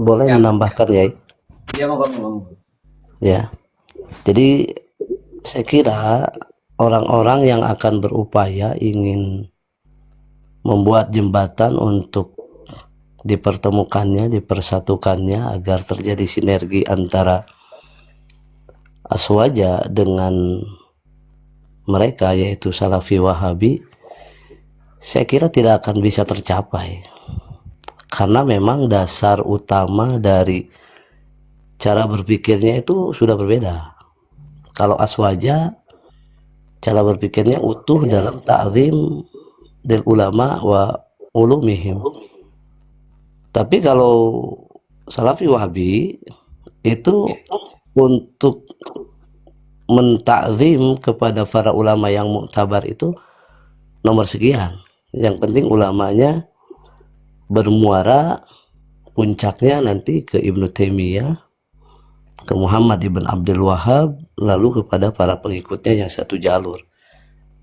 boleh Ya, menambahkan ya. dia mau. Ya. Jadi saya kira orang-orang yang akan berupaya ingin membuat jembatan untuk dipertemukannya, dipersatukannya agar terjadi sinergi antara Aswaja dengan mereka yaitu Salafi Wahabi, saya kira tidak akan bisa tercapai karena memang dasar utama dari cara berpikirnya itu sudah berbeda. Kalau Aswaja cara berpikirnya utuh dalam ta'zim del ulama wa ulumihim. Tapi kalau Salafi Wahabi itu untuk mentakzim kepada para ulama yang muktabar itu nomor sekian. Yang penting ulamanya bermuara puncaknya nanti ke Ibnu Taimiyah, ke Muhammad ibn Abdul Wahab, lalu kepada para pengikutnya yang satu jalur.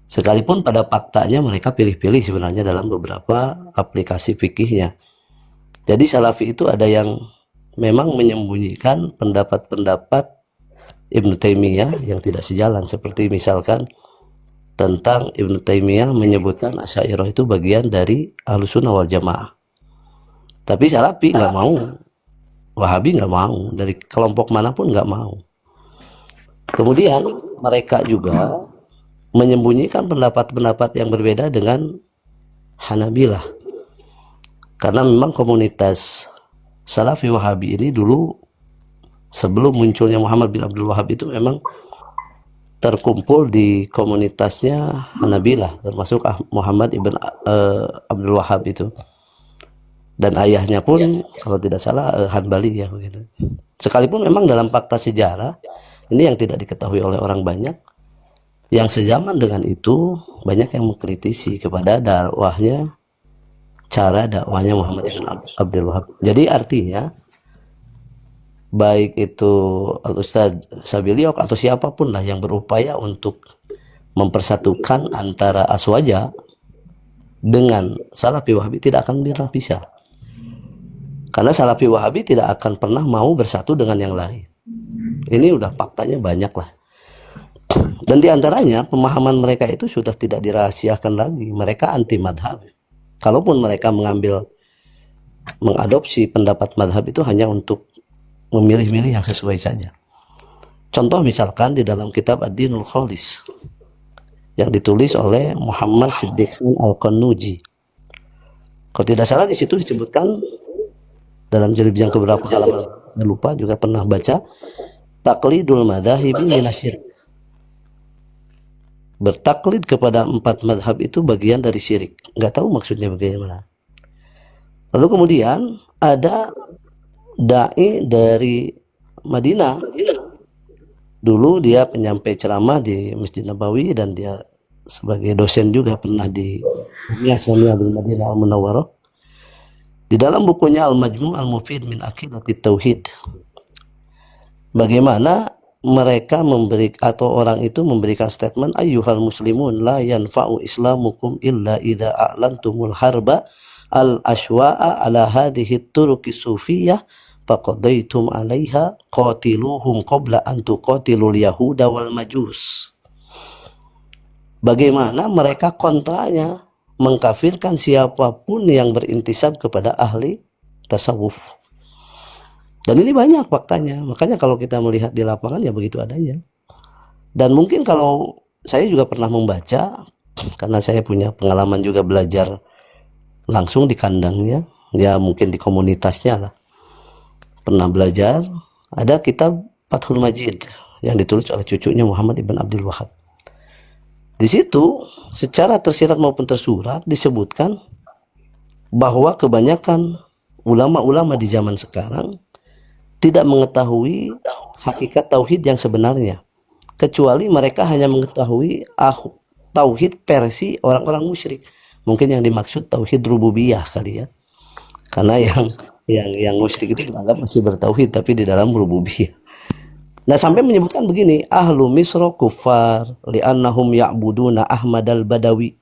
Sekalipun pada faktanya mereka pilih-pilih sebenarnya dalam beberapa aplikasi fikihnya. Jadi Salafi itu ada yang memang menyembunyikan pendapat-pendapat Ibnu Taimiyah yang tidak sejalan, seperti misalkan tentang Ibnu Taimiyah menyebutkan Asy'ariyah itu bagian dari Ahlussunnah wal Jamaah. Tapi Salafi nggak mau, Wahabi nggak mau, dari kelompok manapun nggak mau. Kemudian mereka juga menyembunyikan pendapat-pendapat yang berbeda dengan Hanabilah. Karena memang komunitas Salafi Wahabi ini dulu sebelum munculnya Muhammad bin Abdul Wahab itu memang terkumpul di komunitasnya Hanabilah, termasuk Muhammad ibn Abdul Wahab itu. Dan ayahnya pun kalau tidak salah Hanbali ya begitu. Sekalipun memang dalam fakta sejarah ini yang tidak diketahui oleh orang banyak, yang sezaman dengan itu banyak yang mengkritisi kepada cara dakwahnya Muhammad ibn Abdul Wahab. Jadi artinya baik itu Al-Ustadz Sabiliok atau siapapun lah yang berupaya untuk mempersatukan antara Aswaja dengan Salafi Wahabi tidak akan pernah bisa, karena Salafi Wahabi tidak akan pernah mau bersatu dengan yang lain. Ini udah faktanya banyak lah, dan diantaranya pemahaman mereka itu sudah tidak dirahasiakan lagi. Mereka anti madhab. Kalaupun mereka mengadopsi pendapat madhab itu hanya untuk memilih-milih yang sesuai saja. Contoh misalkan di dalam kitab Ad-Dinul Khalis yang ditulis oleh Muhammad Siddiq Al-Qanuji. Kalau tidak salah di situ disebutkan dalam jilid yang keberapa halaman, saya lupa, juga pernah baca, Taqlidul Madhahibi Minasyirk. Bertaklid kepada 4 madhab itu bagian dari syirik. Nggak tahu maksudnya bagaimana. Lalu kemudian ada dai dari Madinah, dulu dia penyampai ceramah di Masjid Nabawi dan dia sebagai dosen juga pernah di Jami'ah Madinah Al-Munawwarah. Di dalam bukunya Al-Majmu' Al-Mufid min Aqidatit Tauhid, bagaimana mereka atau orang itu memberikan statement, ayyuhal muslimun la yanfa'u islamukum illa idza a'lantumul harba al-ashwa'a ala hadhihi turuqis sufiyah faqadaitum 'alaiha qatiluhum qabla an tuqatilul yahuda wal majus. Bagaimana mereka kontranya mengkafirkan siapapun yang berintisab kepada ahli tasawuf. Dan ini banyak faktanya. Makanya kalau kita melihat di lapangan ya begitu adanya. Dan mungkin kalau saya juga pernah membaca, karena saya punya pengalaman juga belajar langsung di kandangnya, ya mungkin di komunitasnya lah, pernah belajar, ada kitab Fathul Majid yang ditulis oleh cucunya Muhammad ibn Abdul Wahab. Di situ secara tersirat maupun tersurat disebutkan bahwa kebanyakan ulama-ulama di zaman sekarang tidak mengetahui hakikat tauhid yang sebenarnya, kecuali mereka hanya mengetahui tauhid versi orang-orang musyrik. Mungkin yang dimaksud tauhid rububiyah kali ya, karena yang musyrik itu dianggap masih bertauhid tapi di dalam rububiyah. Nah, sampai menyebutkan begini, ahlu misro kufar li'annahum ya'buduna Ahmad al-Badawi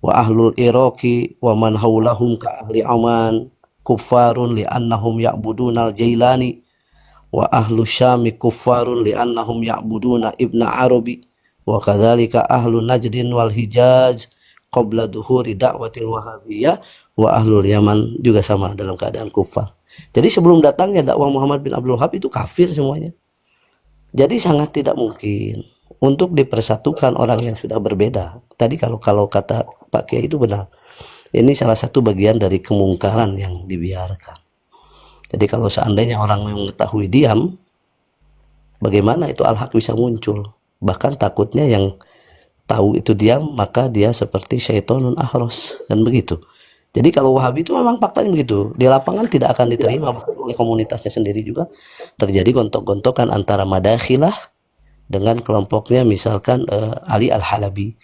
wa ahlul Iraqi wa man haulahum ka ahli Aman kuffarun li'annahum ya'buduna al-Jailani wa ahlu Syami kuffarun li'annahum ya'buduna Ibn Arabi wa kadzalika ahlu Najdin wal Hijaz qabla duhuri da'watil Wahabiyyah wa ahlul Yaman juga sama dalam keadaan kufar. Jadi sebelum datangnya dakwah Muhammad bin Abdul Wahab itu kafir semuanya. Jadi sangat tidak mungkin untuk dipersatukan orang yang sudah berbeda. Tadi kalau kata Pak Kiai itu benar. Ini salah satu bagian dari kemungkaran yang dibiarkan. Jadi kalau seandainya orang mengetahui diam, bagaimana itu al-haq bisa muncul? Bahkan takutnya yang tahu itu diam, maka dia seperti syaitonun ahros, kan begitu. Jadi kalau Wahabi itu memang faktanya begitu. Di lapangan tidak akan diterima, bahkan oleh komunitasnya sendiri juga terjadi gontok-gontokan antara madakhilah dengan kelompoknya, misalkan Ali Al-Halabi,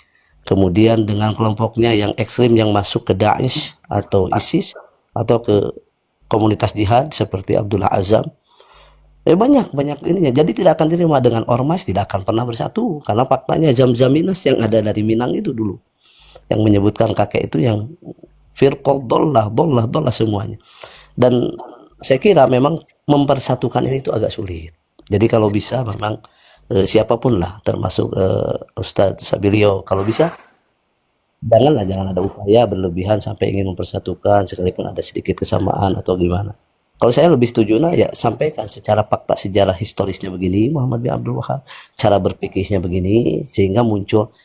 kemudian dengan kelompoknya yang ekstrim yang masuk ke Daesh atau ISIS atau ke komunitas jihad seperti Abdullah Azam. Banyak ininya. Jadi tidak akan diterima dengan ormas, tidak akan pernah bersatu karena faktanya Zamzaminas yang ada dari Minang itu dulu yang menyebutkan kakek itu yang firqah dollah semuanya. Dan saya kira memang mempersatukan ini itu agak sulit. Jadi kalau bisa memang siapapun lah, termasuk Ustadz Sabilio, kalau bisa jangan ada upaya berlebihan sampai ingin mempersatukan sekalipun ada sedikit kesamaan atau gimana. Kalau saya lebih setuju ya sampaikan secara fakta sejarah historisnya begini Muhammad bin Abdul Wahab, cara berpikirnya begini, sehingga muncul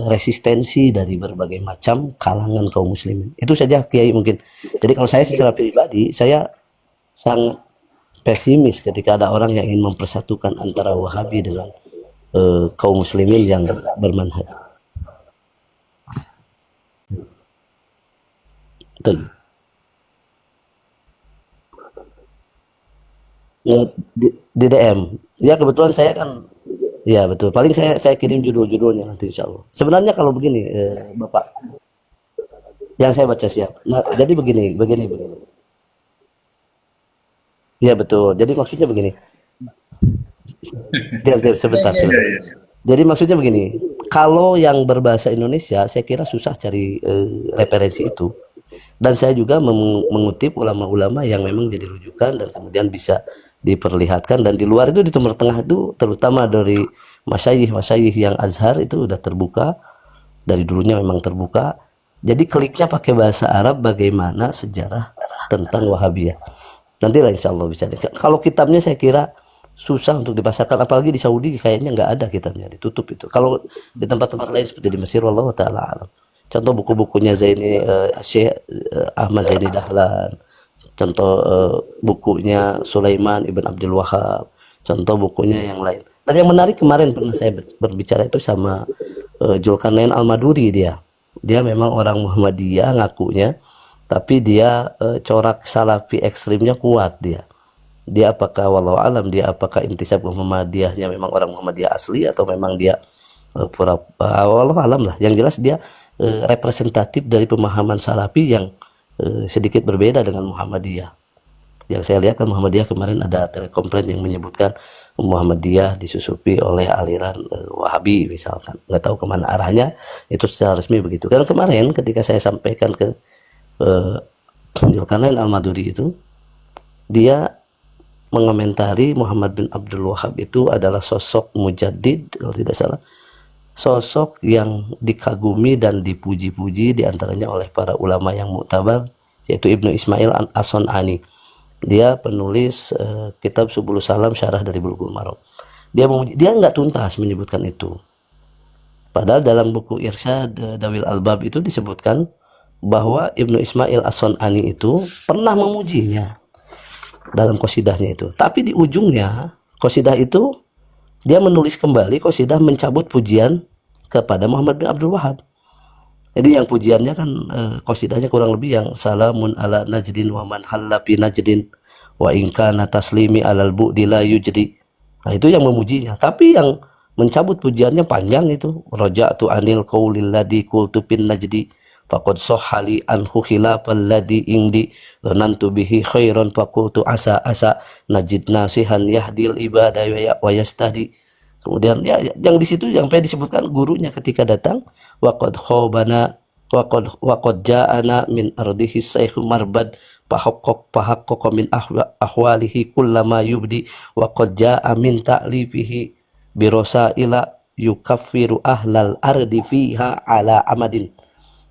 resistensi dari berbagai macam kalangan kaum muslimin. Itu saja Kiai mungkin. Jadi kalau saya secara pribadi, saya sangat pesimis ketika ada orang yang ingin mempersatukan antara Wahabi dengan kaum muslimin yang bermanhaj. Betul. Di DM. Ya kebetulan saya kan, ya betul. Paling saya kirim judul-judulnya nanti insya Allah. Sebenarnya kalau begini, Bapak, yang saya baca siap. Nah, jadi begini. Ya betul. Jadi maksudnya begini. Diam, sebentar. Jadi maksudnya begini. Kalau yang berbahasa Indonesia, saya kira susah cari referensi itu. Dan saya juga mengutip ulama-ulama yang memang jadi rujukan dan kemudian bisa diperlihatkan, dan di luar itu di Timur Tengah itu terutama dari masyayikh yang Azhar itu udah terbuka, dari dulunya memang terbuka. Jadi kliknya pakai bahasa Arab bagaimana sejarah tentang Wahabiyah. Nantilah insya Allah bisa. Kalau kitabnya saya kira susah untuk dipasarkan, apalagi di Saudi kayaknya nggak ada kitabnya, ditutup itu. Kalau di tempat-tempat lain seperti di Mesir, wallahu taala alam. Contoh buku-bukunya Zaini Syekh Ahmad Zaini Dahlan, contoh bukunya Sulaiman Ibn Abdul Wahab, contoh bukunya yang lain. Dan yang menarik kemarin pernah saya berbicara itu sama Julkarnain Al-Maduri. Dia memang orang Muhammadiyah ngakunya, tapi dia corak salafi ekstrimnya kuat. Dia apakah wallahu alam, dia apakah intisab Muhammadiyahnya memang orang Muhammadiyah asli atau memang dia pura wallahu alam lah. Yang jelas dia representatif dari pemahaman salafi yang sedikit berbeda dengan Muhammadiyah. Yang saya lihat kan Muhammadiyah kemarin ada telekomplain yang menyebutkan Muhammadiyah disusupi oleh aliran Wahabi misalkan. Nggak tahu kemana arahnya, itu secara resmi begitu. Karena kemarin ketika saya sampaikan ke Julkarnain Al-Maduri itu, dia mengomentari Muhammad bin Abdul Wahab itu adalah sosok mujaddid kalau tidak salah, sosok yang dikagumi dan dipuji-puji diantaranya oleh para ulama yang muktabar, yaitu Ibnu Ismail As-Sun'ani. Dia penulis kitab Subulus Salam Syarah dari Bulughul Maram. Dia nggak tuntas menyebutkan itu. Padahal dalam buku Irsyad Dawil Albab itu disebutkan bahwa Ibnu Ismail As-Sun'ani itu pernah memujinya dalam qasidahnya itu. Tapi di ujungnya qasidah itu dia menulis kembali qasidah mencabut pujian kepada Muhammad bin Abdul Wahab. Jadi yang pujiannya kan qasidahnya kurang lebih yang salamun ala najdin wa man halla fi najdin wa in kana taslimi alal bu'di la yujdi. Nah, itu yang memujinya. Tapi yang mencabut pujiannya panjang itu. Raja'tu anil qaulil ladzi qultu bin najdi faqad sahhali anhu khilafal ladzi indi dhanantu bihi khairan faqultu asa najid nasihan yahdil ibadah wa yastadi. Kemudian ya yang di situ yang disebutkan gurunya ketika datang, waqad khobana waqad ja'ana min ardihi saykh marbad fahaqqaqa min ahwalihi kullama yubdi wa qad jaa min ta'lifihi birosaila yukaffiru ahlal ardi fiha ala amadin.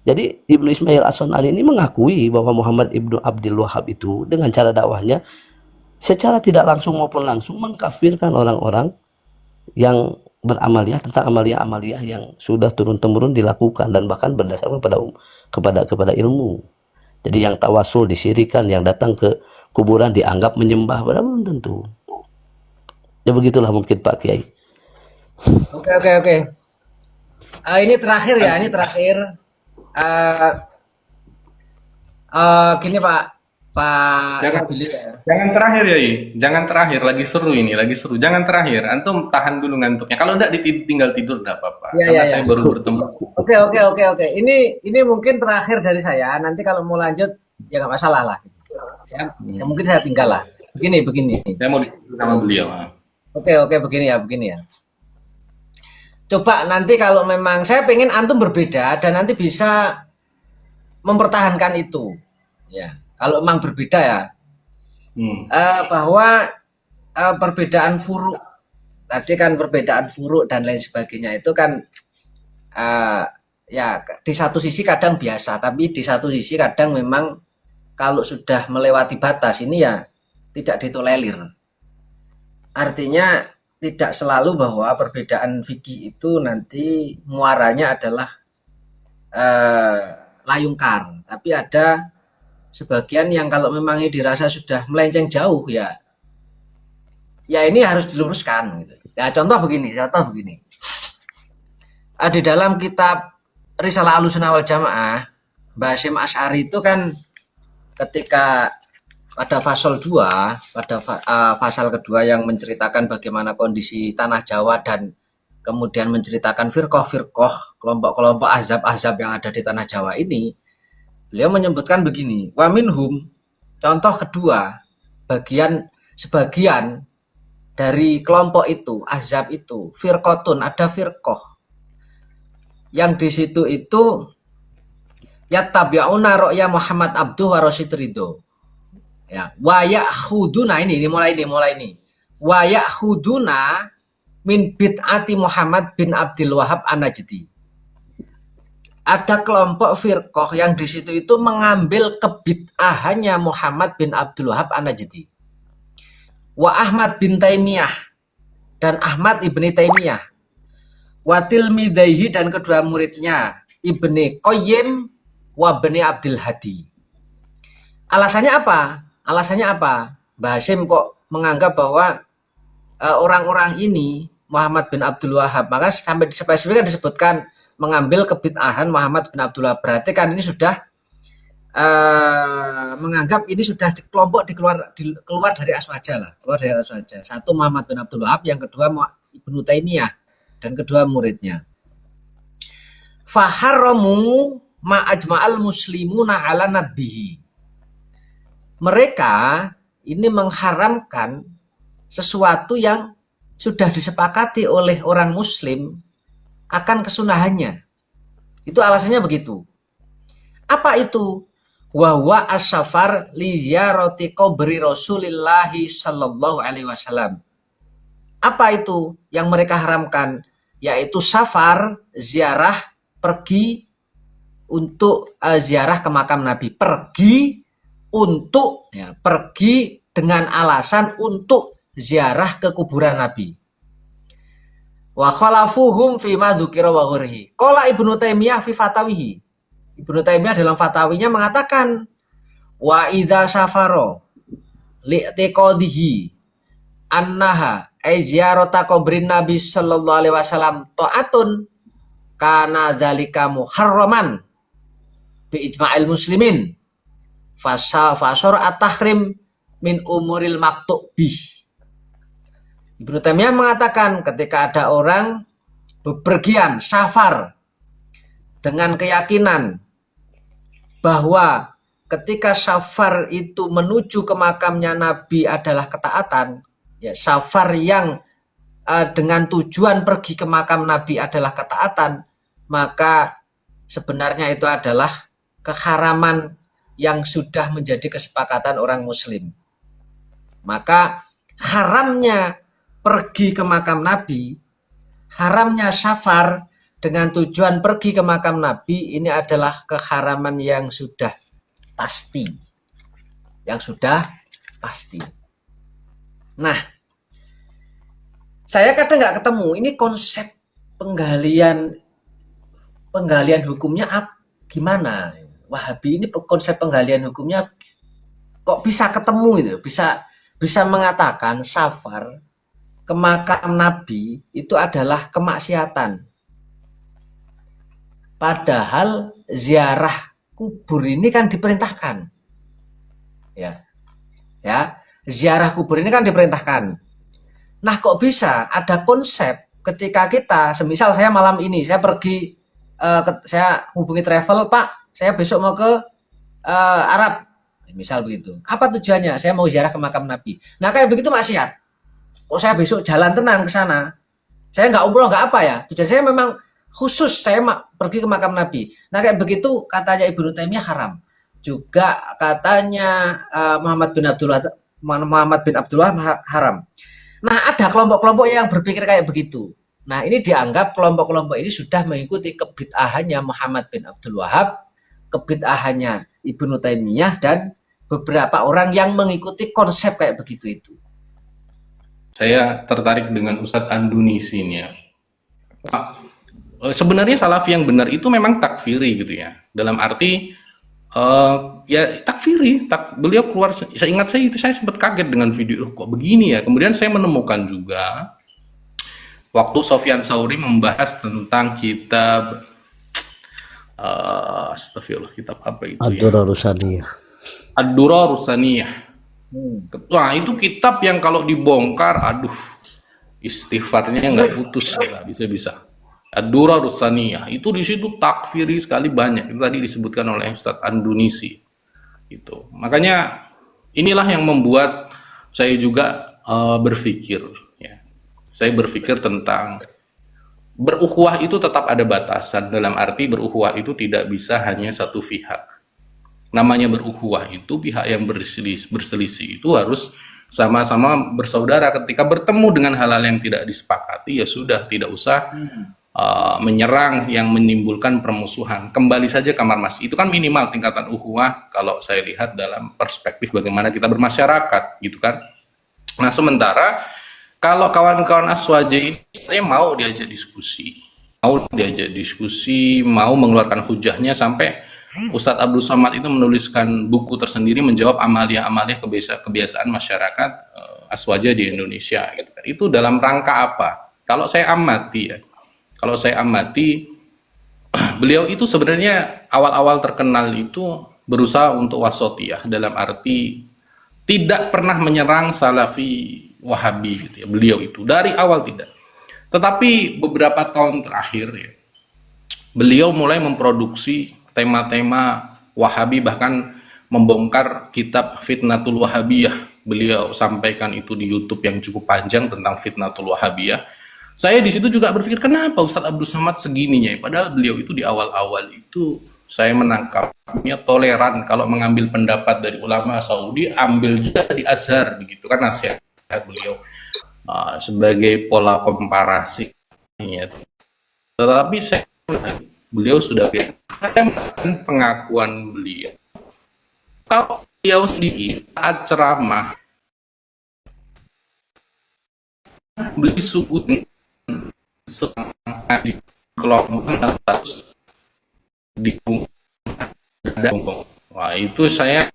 Jadi Ibnu Ismail As-Sun'ani ini mengakui bahwa Muhammad Ibnu Abdul Wahhab itu dengan cara dakwahnya secara tidak langsung maupun langsung mengkafirkan orang-orang yang beramaliyah tentang amaliyah-amaliyah yang sudah turun-temurun dilakukan dan bahkan berdasarkan kepada ilmu. Jadi yang tawasul disirikan, yang datang ke kuburan dianggap menyembah, belum tentu. Ya begitulah mungkin Pak Kiai. Oke. Ini terakhir ya, ini terakhir. Gini Pak Sabili ya. Jangan terakhir ya, jangan terakhir, lagi seru ini, lagi seru. Jangan terakhir, antum tahan dulu ngantuknya. Kalau enggak tinggal tidur enggak apa-apa. Karena saya baru bertemu. Oke. Ini mungkin terakhir dari saya. Nanti kalau mau lanjut ya nggak masalah lah. Mungkin saya tinggal lah. Begini. Saya mau diskusi sama beliau. Oke, begini ya. Coba nanti kalau memang saya pengen antum berbeda dan nanti bisa mempertahankan itu. Ya. Kalau memang berbeda ya, bahwa perbedaan furuk tadi kan perbedaan furuk dan lain sebagainya itu kan ya di satu sisi kadang biasa, tapi di satu sisi kadang memang kalau sudah melewati batas ini ya tidak ditolerir. Artinya tidak selalu bahwa perbedaan fikih itu nanti muaranya adalah layungkar, tapi ada sebagian yang kalau memang ini dirasa sudah melenceng jauh ya ini harus diluruskan gitu. Ya contoh begini. Di dalam kitab Risalah Ahlussunnah wal Jamaah, Mbah Hasyim Asy'ari itu kan ketika pada pasal 2, pada pasal kedua yang menceritakan bagaimana kondisi tanah Jawa dan kemudian menceritakan firqah-firqah, kelompok-kelompok azab-azab yang ada di tanah Jawa ini, beliau menyebutkan begini, wa minhum, contoh kedua, sebagian dari kelompok itu, azab itu, firqotun, ada firqah. Yang di situ itu yattabi'una ra'ya Muhammad Abduh wa Rasyid Ridho. Ya, wa ya'khuduna ini mulai ini. Wa ya'khuduna min bid'ati Muhammad bin Abdul Wahhab An-Najdi. Ada kelompok firqah yang di situ itu mengambil kebid'ahannya Muhammad bin Abdul Wahhab An-Najdi. Wa Ahmad bin Taimiyah dan Ahmad ibni Taimiyah. Wa tilmidaihi dan kedua muridnya Ibni Qayyim wa Ibni Abdul Hadi. Alasannya apa? Mbah Hasyim kok menganggap bahwa orang-orang ini Muhammad bin Abdul Wahhab, maka sampai spesifik disebutkan mengambil kebid'ahan Muhammad bin Abdul Wahhab, berarti kan ini sudah menganggap ini sudah kelompok keluar dari aswaja lah, keluar dari aswaja. Satu Muhammad bin Abdul Wahhab, yang kedua Ibnu Taimiyah dan kedua muridnya. Faharramu ma ajma'al muslimuna ala nadbihi. Mereka ini mengharamkan sesuatu yang sudah disepakati oleh orang muslim akan kesunahannya. Itu alasannya begitu. Apa itu? Wa huwa as-safar li ziyarati qabri Rasulillah sallallahu alaihi wasallam. Apa itu yang mereka haramkan? Yaitu safar, ziarah, pergi untuk ziarah ke makam Nabi. Pergi dengan alasan untuk ziarah ke kuburan Nabi. Wa khalafuhum fi ma dzukira wa ghirihi. Qala Ibnu Taimiyah fi fatawihi. Ibnu Taimiyah dalam fatawinya mengatakan wa idza safaro li'tiqadihi annaha ay ziyarata qabrin Nabi sallallahu alaihi wasallam ta'atun kana dzalika muharraman bi ijma'il muslimin fasar at-tahrim min umuril maktubih. Ibnu Taimiyah mengatakan ketika ada orang bepergian safar dengan keyakinan bahwa ketika safar itu menuju ke makamnya Nabi adalah ketaatan, ya safar yang dengan tujuan pergi ke makam Nabi adalah ketaatan, maka sebenarnya itu adalah keharaman yang sudah menjadi kesepakatan orang muslim. Maka haramnya pergi ke makam Nabi, haramnya safar dengan tujuan pergi ke makam Nabi, ini adalah keharaman yang sudah pasti. Yang sudah pasti. Nah, saya kadang nggak ketemu, ini konsep penggalian hukumnya gimana? Wahabi ini konsep penggalian hukumnya kok bisa ketemu itu, bisa mengatakan safar ke makam Nabi itu adalah kemaksiatan. Padahal ziarah kubur ini kan diperintahkan. Ya. Ziarah kubur ini kan diperintahkan. Nah, kok bisa ada konsep ketika kita, semisal saya malam ini saya pergi saya hubungi travel, Pak, saya besok mau ke Arab. Misal begitu. Apa tujuannya? Saya mau ziarah ke makam Nabi. Nah, kayak begitu maksiat. Kok saya besok jalan tenang ke sana? Saya nggak umroh, nggak apa ya. Tujuan saya memang khusus saya pergi ke makam Nabi. Nah, kayak begitu katanya Ibnu Taimiyah haram. Juga katanya Muhammad bin Abdullah haram. Nah, ada kelompok-kelompok yang berpikir kayak begitu. Nah, ini dianggap kelompok-kelompok ini sudah mengikuti kebid'ahannya Muhammad bin Abdul Wahab, kebid'ahannya Ibnu Taimiyah, dan beberapa orang yang mengikuti konsep kayak begitu itu. Saya tertarik dengan Ustadz Andunisi ini ya. Sebenarnya Salafi yang benar itu memang takfiri gitu ya. Dalam arti ya takfiri. Beliau keluar, saya ingat saya sempat kaget dengan video, kok begini ya. Kemudian saya menemukan juga waktu Sofyan Sauri membahas tentang kitab astagfirullah, kitab apa itu Ad-Durrah Rusaniyah. Ad-Durrah Rusaniyah. Wah, itu kitab yang kalau dibongkar, aduh, istighfarnya nggak putus ya, bisa-bisa. Ad-Durrah Rusaniyah itu di situ takfiri sekali banyak. Itu tadi disebutkan oleh Ustadz Andunisi. Itu. Makanya inilah yang membuat saya juga berpikir. Ya. Saya berpikir tentang berukhuwah itu tetap ada batasan. Dalam arti berukhuwah itu tidak bisa hanya satu pihak. Namanya berukhuwah itu pihak yang berselisih itu harus sama-sama bersaudara. Ketika bertemu dengan hal-hal yang tidak disepakati, ya sudah, tidak usah menyerang yang menimbulkan permusuhan. Kembali saja kamar masjid. Itu kan minimal tingkatan ukhuwah kalau saya lihat dalam perspektif bagaimana kita bermasyarakat, gitu kan. Nah, sementara kalau kawan-kawan Aswaja ini saya mau diajak diskusi, mau mengeluarkan hujahnya, sampai Ustadz Abdul Somad itu menuliskan buku tersendiri menjawab amalia-amalia kebiasaan masyarakat Aswaja di Indonesia, gitu kan. Itu dalam rangka apa? Kalau saya amati, beliau itu sebenarnya awal-awal terkenal itu berusaha untuk wasatiyah, dalam arti tidak pernah menyerang Salafi Wahabi gitu ya. Beliau itu dari awal tidak. Tetapi beberapa tahun terakhir ya, beliau mulai memproduksi tema-tema Wahabi, bahkan membongkar kitab Fitnatul Wahabiyah. Beliau sampaikan itu di YouTube yang cukup panjang tentang Fitnatul Wahabiyah. Saya di situ juga berpikir, kenapa Ustadz Abdul Somad segininya ya? Padahal beliau itu di awal-awal itu saya menangkapnya toleran, kalau mengambil pendapat dari ulama Saudi, ambil juga di Azhar, begitu kan nasihat beliau sebagai pola komparasi. Tetapi beliau sudah melakukan pengakuan beliau. Kalau beliau sendiri saat ceramah, beli suku di kelompok atas di wah, itu saya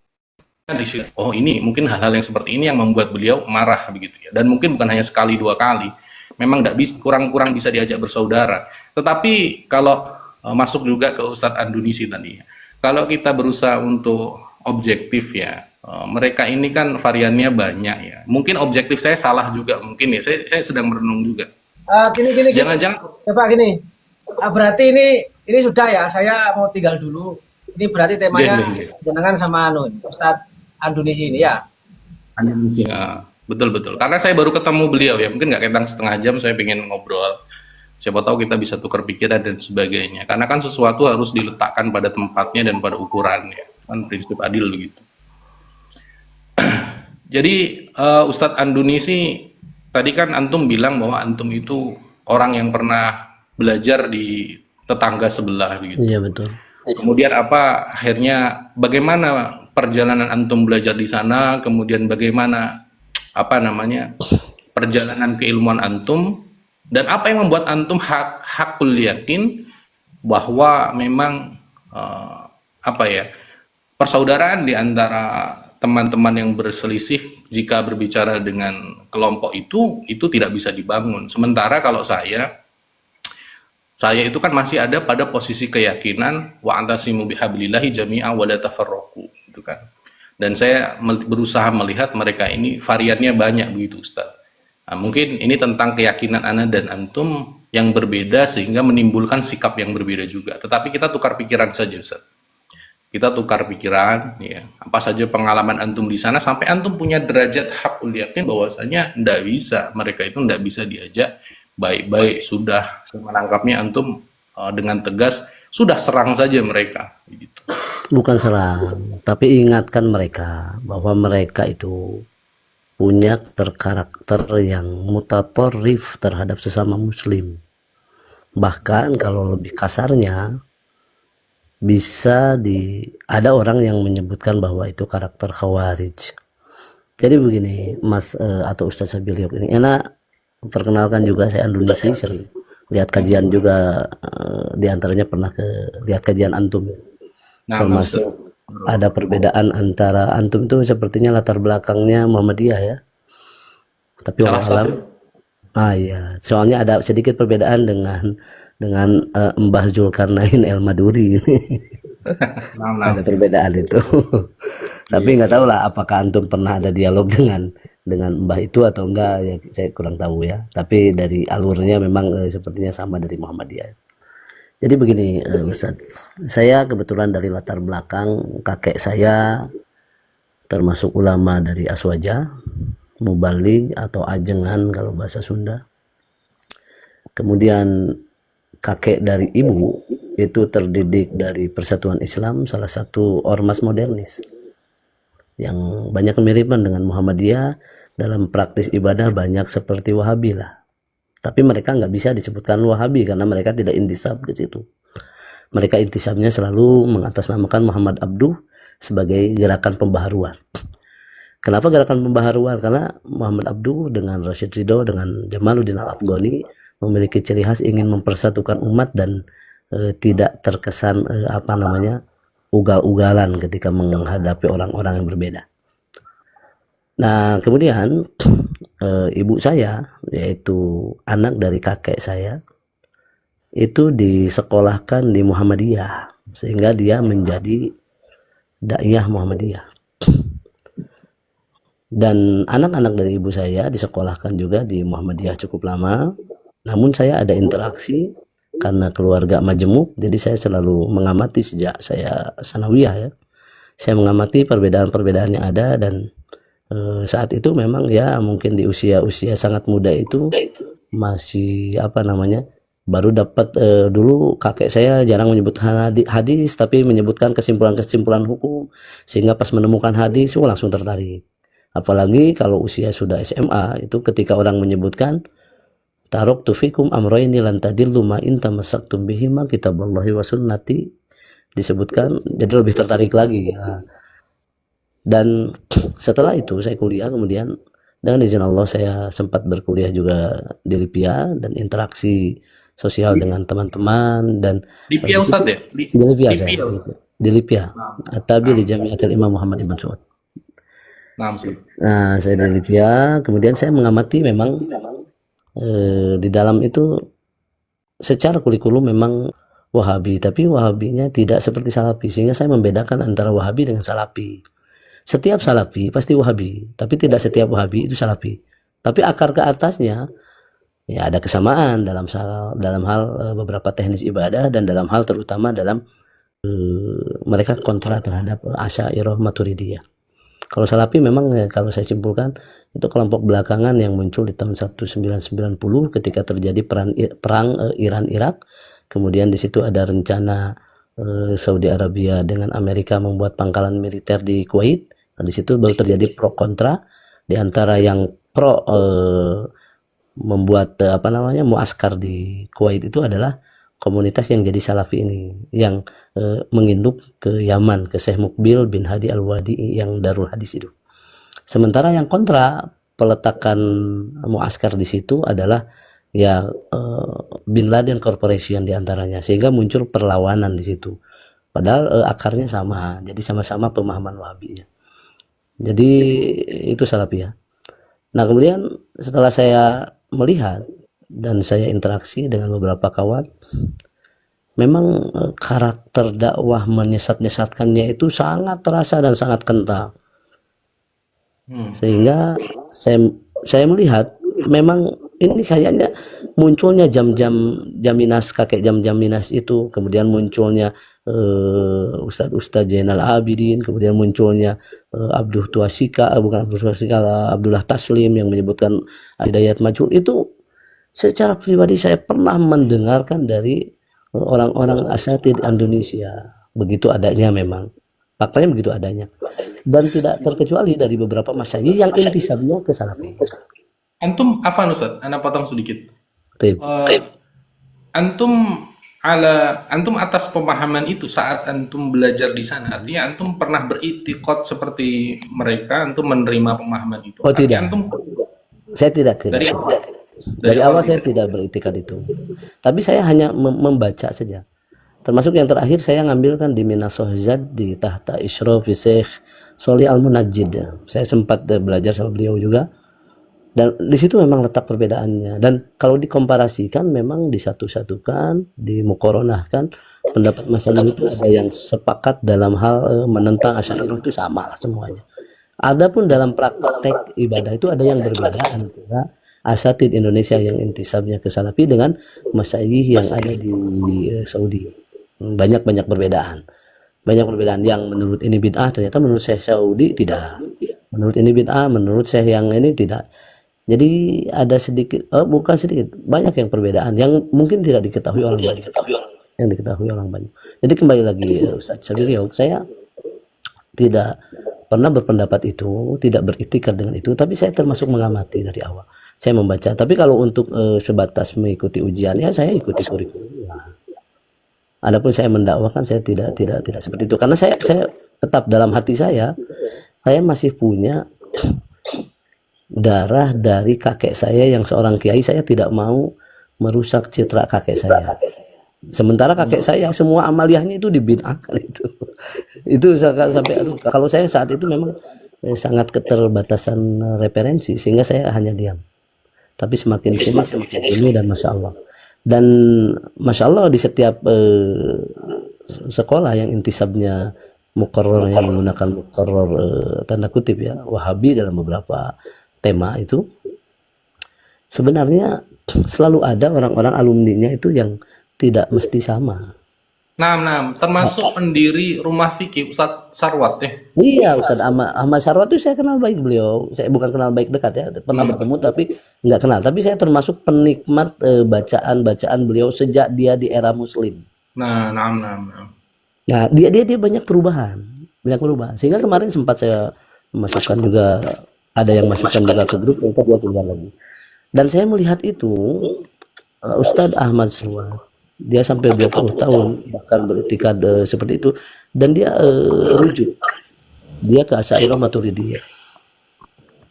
di situ, oh ini mungkin hal-hal yang seperti ini yang membuat beliau marah begitu ya. Dan mungkin bukan hanya sekali dua kali, memang nggak bisa, kurang bisa diajak bersaudara. Tetapi kalau masuk juga ke Ustadz Andunisi tadi, kalau kita berusaha untuk objektif ya, mereka ini kan variannya banyak ya. Mungkin objektif saya salah juga mungkin ya. Saya sedang merenung juga. Gini. Jangan-jangan Coba gini. Berarti ini sudah ya. Saya mau tinggal dulu. Ini berarti temanya jenengan sama Ustadz Andunisi ini ya. Andunisi, betul. Karena saya baru ketemu beliau ya. Mungkin nggak ketang setengah jam. Saya pengen ngobrol. Siapa tahu kita bisa tukar pikiran dan sebagainya. Karena kan sesuatu harus diletakkan pada tempatnya dan pada ukurannya. kan prinsip adil begitu. Jadi Ustadz Anduni sih tadi kan antum bilang bahwa antum itu orang yang pernah belajar di tetangga sebelah begitu. Iya betul. Kemudian akhirnya bagaimana perjalanan antum belajar di sana, kemudian bagaimana perjalanan keilmuan antum, dan apa yang membuat antum hakul yakin bahwa memang persaudaraan di antara teman-teman yang berselisih jika berbicara dengan kelompok itu tidak bisa dibangun. Sementara kalau saya itu kan masih ada pada posisi keyakinan wa antasimu bihablillahi jami'a wa la tafarraqu, gitu kan. Dan saya berusaha melihat mereka ini variannya banyak begitu, Ustaz. Nah, mungkin ini tentang keyakinan ana dan antum yang berbeda sehingga menimbulkan sikap yang berbeda juga. Tetapi kita tukar pikiran saja, Ustaz. Kita tukar pikiran, ya. Apa saja pengalaman antum di sana sampai antum punya derajat hakul yakin bahwasanya mereka itu ndak bisa diajak baik-baik. Sudah menangkapnya antum dengan tegas, sudah serang saja mereka, gitu. Bukan serang, tapi ingatkan mereka bahwa mereka itu punya karakter yang mutatorif terhadap sesama muslim. Bahkan kalau lebih kasarnya, ada orang yang menyebutkan bahwa itu karakter khawarij. Jadi begini, Mas atau Ustaz Sabiliok ini, enak perkenalkan juga, saya Anduni sering lihat kajian juga, diantaranya pernah lihat kajian antum, termasuk ada perbedaan antara antum itu sepertinya latar belakangnya Muhammadiyah ya, tapi wallahualam. Ya, soalnya ada sedikit perbedaan dengan Mbah Zulkarnain El Maduri. Ada perbedaan itu. Tapi nggak tahu lah apakah antum pernah ada dialog dengan Mbah itu atau enggak, ya saya kurang tahu ya. Tapi dari alurnya memang sepertinya sama dari Muhammadiyah. Jadi begini, Ustaz, saya kebetulan dari latar belakang kakek saya termasuk ulama dari Aswaja, Mubalig atau Ajengan kalau bahasa Sunda. Kemudian kakek dari ibu itu terdidik dari Persatuan Islam, salah satu ormas modernis yang banyak kemiripan dengan Muhammadiyah. Dalam praktis ibadah banyak seperti Wahabi lah, tapi mereka nggak bisa disebutkan Wahabi karena mereka tidak intisab ke situ. Mereka intisabnya selalu mengatasnamakan Muhammad Abduh sebagai gerakan pembaharuan. Kenapa gerakan pembaharuan? Karena Muhammad Abduh dengan Rashid Ridho dengan Jamaluddin Al-Afghani memiliki ciri khas ingin mempersatukan umat dan tidak terkesan ugal-ugalan ketika menghadapi orang-orang yang berbeda. Nah, kemudian ibu saya, yaitu anak dari kakek saya, itu disekolahkan di Muhammadiyah sehingga dia menjadi daiyah Muhammadiyah. Dan anak-anak dari ibu saya disekolahkan juga di Muhammadiyah cukup lama. Namun saya ada interaksi karena keluarga majemuk, jadi saya selalu mengamati sejak saya sanawiyah ya. Saya mengamati perbedaan-perbedaan yang ada, dan saat itu memang ya mungkin di usia sangat muda itu masih baru dapat, dulu kakek saya jarang menyebutkan hadis tapi menyebutkan kesimpulan-kesimpulan hukum, sehingga pas menemukan hadis langsung tertarik. Apalagi kalau usia sudah SMA, itu ketika orang menyebutkan taraktu fikum amrayni lan tadillu ma in tamassaktum bihima kitaballahi wa sunnati, disebutkan, jadi lebih tertarik lagi ya. Dan setelah itu saya kuliah, kemudian dengan izin Allah saya sempat berkuliah juga di Lipia dan interaksi sosial dengan teman-teman. Dan di Lipia Ustaz ya? Di Lipia saya, di Lipia At-Tabi di Jamiatul Imam Muhammad Ibn Saud. Nah, saya dari Lipia, kemudian saya mengamati memang di dalam itu secara kurikulum memang Wahabi, tapi Wahabinya tidak seperti Salafi, sehingga saya membedakan antara Wahabi dengan Salafi. Setiap Salafi pasti Wahabi, tapi tidak setiap Wahabi itu Salafi. Tapi akar ke atasnya ya ada kesamaan dalam hal beberapa teknis ibadah, dan dalam hal terutama dalam mereka kontra terhadap Asy'ariyah Maturidiyah. Kalau Salafi memang kalau saya simpulkan itu kelompok belakangan yang muncul di tahun 1990 ketika terjadi perang Iran-Irak. Kemudian di situ ada rencana Saudi Arabia dengan Amerika membuat pangkalan militer di Kuwait. Nah, di situ baru terjadi pro kontra di antara yang pro membuat muaskar di Kuwait itu adalah komunitas yang jadi Salafi ini yang menginduk ke Yaman, ke Syekh Mukbil bin Hadi Al-Wadi'i yang Darul Hadis itu. Sementara yang kontra peletakan muaskar di situ adalah ya Bin Laden Corporation diantaranya, sehingga muncul perlawanan di situ. Padahal akarnya sama, jadi sama-sama pemahaman Wahabinya. Jadi itu Salafi ya. Nah kemudian setelah saya melihat dan saya interaksi dengan beberapa kawan, memang karakter dakwah menyesat-nyesatkannya itu sangat terasa dan sangat kental. Sehingga saya melihat memang ini kayaknya munculnya jam-jam jaminas, kakek jam-jam minas itu, kemudian munculnya Ustadz Zainal Abidin, kemudian munculnya Abdullah Taslim yang menyebutkan Hidayat Majhul. Itu secara pribadi saya pernah mendengarkan dari orang-orang asatid Indonesia, begitu adanya, memang faktanya begitu adanya, dan tidak terkecuali dari beberapa masyayikh yang intisabnya ke Salafi. Antum apa Ustaz? Ana potong sedikit. Tip. Antum atas pemahaman itu saat antum belajar di sana, artinya antum pernah beriktikad seperti mereka, antum menerima pemahaman itu. Oh tidak, saya tidak. Dari awal saya tidak beriktikad itu, tapi saya hanya membaca saja. Termasuk yang terakhir saya ngambilkan di Minasoh Zad di tahta Isyraf Syekh Sholih Al-Munajjid. Saya sempat belajar sama beliau juga. Dan di situ memang letak perbedaannya, dan kalau dikomparasikan memang disatu-satukan, dimukoronahkan, pendapat masalah itu ada yang sepakat dalam hal menentang Asy'ariyah itu sama lah semuanya. Adapun dalam praktek ibadah itu ada yang berbeda antara asatid Indonesia yang intisabnya ke Salafi dengan masyayikh yang ada di Saudi. Banyak perbedaan. Banyak perbedaan yang menurut ini bid'ah ternyata menurut Syekh Saudi tidak. Menurut ini bid'ah, menurut Syekh yang ini tidak. Jadi ada sedikit, bukan sedikit, banyak yang perbedaan yang mungkin tidak diketahui orang banyak. Jadi kembali lagi Ustadz Syabir, saya tidak pernah berpendapat itu, tidak beriktikad dengan itu, tapi saya termasuk mengamati dari awal. Saya membaca, tapi kalau untuk sebatas mengikuti ujian, ya saya ikuti kurikulum. Adapun saya mendakwakan, saya tidak seperti itu, karena saya tetap dalam hati saya masih punya darah dari kakek saya yang seorang kiai. Saya tidak mau merusak citra kakek saya. Sementara kakek saya semua amaliyahnya itu dibid'ahkan itu sampai kalau saya saat itu memang sangat keterbatasan referensi, sehingga saya hanya diam. Tapi semakin sini semakin ini, dan masya Allah di setiap sekolah yang intisabnya muqarrar, yang menggunakan muqarrar tanda kutip ya Wahabi dalam beberapa tema itu, sebenarnya selalu ada orang-orang alumninya itu yang tidak mesti sama. Nah, termasuk pendiri Rumah Fikih Ustadz Sarwat ya. Iya, Ustadz Ahmad Sarwat itu saya kenal baik beliau. Saya bukan kenal baik dekat ya, pernah bertemu tapi nggak kenal. Tapi saya termasuk penikmat bacaan beliau sejak dia di era Muslim. Nah, dia banyak perubahan. Sehingga kemarin sempat saya masukkan juga, ada yang masukkan juga ke grup, ternyata dia keluar lagi. Dan saya melihat itu Ustadz Ahmad Sarwat, dia sampai 20 tahun bahkan beriktikad seperti itu, dan dia rujuk dia ke Asy'ariyah Maturidiyah,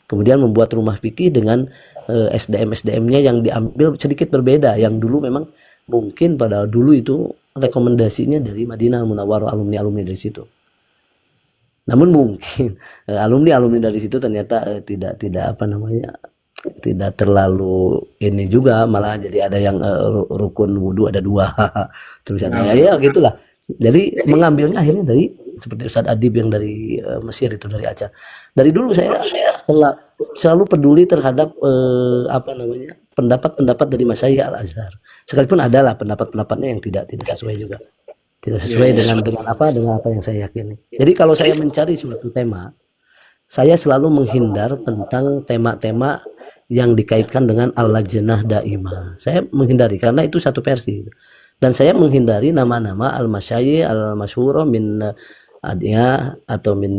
kemudian membuat rumah fikih dengan SDM-nya yang diambil sedikit berbeda, yang dulu memang mungkin pada dulu itu rekomendasinya dari Madinah Munawwarah, alumni dari situ. Namun mungkin alumni dari situ ternyata tidak terlalu ini juga, malah jadi ada yang rukun wudhu ada 2 terus ya gitulah. Jadi mengambilnya akhirnya dari seperti Ustadz Adib yang dari Mesir itu, dari Aceh. Dari dulu saya selalu peduli terhadap pendapat-pendapat dari Masyayikh Al-Azhar, sekalipun adalah pendapat-pendapatnya yang tidak sesuai juga, tidak sesuai dengan apa yang saya yakini. Jadi kalau saya mencari suatu tema, saya selalu menghindar tentang tema-tema yang dikaitkan dengan al-lajnah daimah. Saya menghindari karena itu satu versi. Dan saya menghindari nama-nama al-masyayikh al-masyhurah min adiyah atau min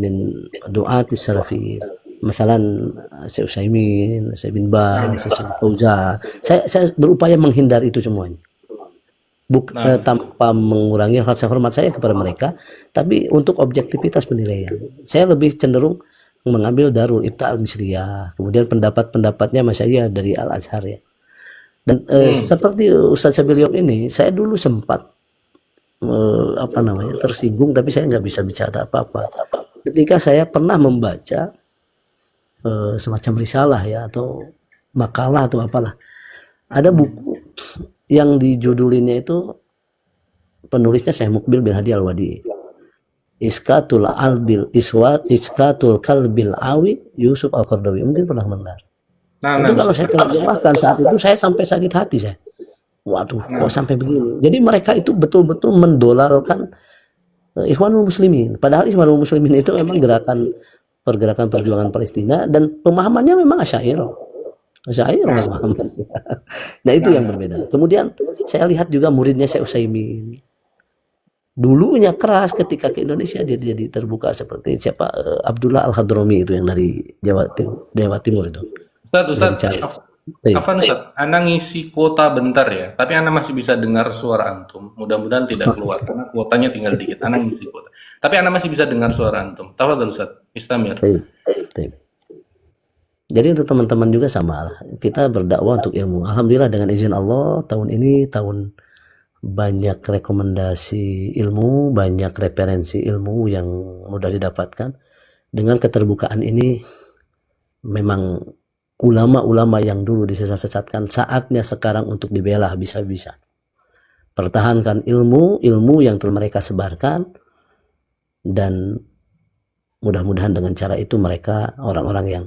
du'atis salafi. Misalan Syekh Utsaimin, Syekh bin Baz, Syekh Fauzan. Saya berupaya menghindari itu semuanya. Tanpa mengurangi rasa hormat saya kepada mereka, tapi untuk objektivitas penilaian. Saya lebih cenderung mengambil Darul Ifta al-Misriyah, kemudian pendapat-pendapatnya masyayikh dari Al-Azhar ya. Dan seperti Ustaz Sabiliyong ini, saya dulu sempat tersinggung, tapi saya nggak bisa bicara apa-apa. Ketika saya pernah membaca semacam risalah ya, atau makalah atau apalah, ada buku yang dijudulinnya itu penulisnya Syekh Mukbil bin Hadi Al-Wadi, Iskatul Kalbil Awi Yusuf Al-Qardawi, mungkin pernah mendengar. Itu kalau saya terjemahkan saat itu saya sampai sakit hati saya. Waduh, kok sampai begini. Jadi mereka itu betul-betul mendolarkan Ikhwanul Muslimin. Padahal Ikhwanul Muslimin itu memang pergerakan perjuangan Palestina, dan pemahamannya memang Asy'ariyah. Nah itu yang berbeda. Kemudian saya lihat juga muridnya Syekh Utsaimin, dulunya keras, ketika ke Indonesia dia jadi terbuka, seperti siapa Abdullah Al-Hadrami itu yang dari Jawa Timur itu. Ustaz, Ana ngisi kuota bentar ya, tapi Ana masih bisa dengar suara antum. Mudah-mudahan tidak keluar karena kuotanya tinggal dikit. Ana ngisi kuota, tapi Ana masih bisa dengar suara antum. Tafadhol Ustaz, istamir. Jadi untuk teman-teman juga sama lah. Kita berdakwah untuk ilmu. Alhamdulillah dengan izin Allah, tahun ini tahun banyak rekomendasi ilmu, banyak referensi ilmu yang mudah didapatkan. Dengan keterbukaan ini, memang ulama-ulama yang dulu disesat-sesatkan, saatnya sekarang untuk dibela bisa-bisa. Pertahankan ilmu yang telah mereka sebarkan, dan mudah-mudahan dengan cara itu mereka, orang-orang yang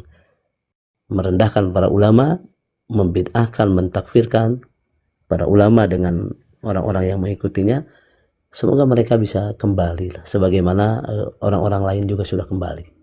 merendahkan para ulama, membid'ahkan, mentakfirkan para ulama dengan orang-orang yang mengikutinya, semoga mereka bisa kembali lah, sebagaimana orang-orang lain juga sudah kembali.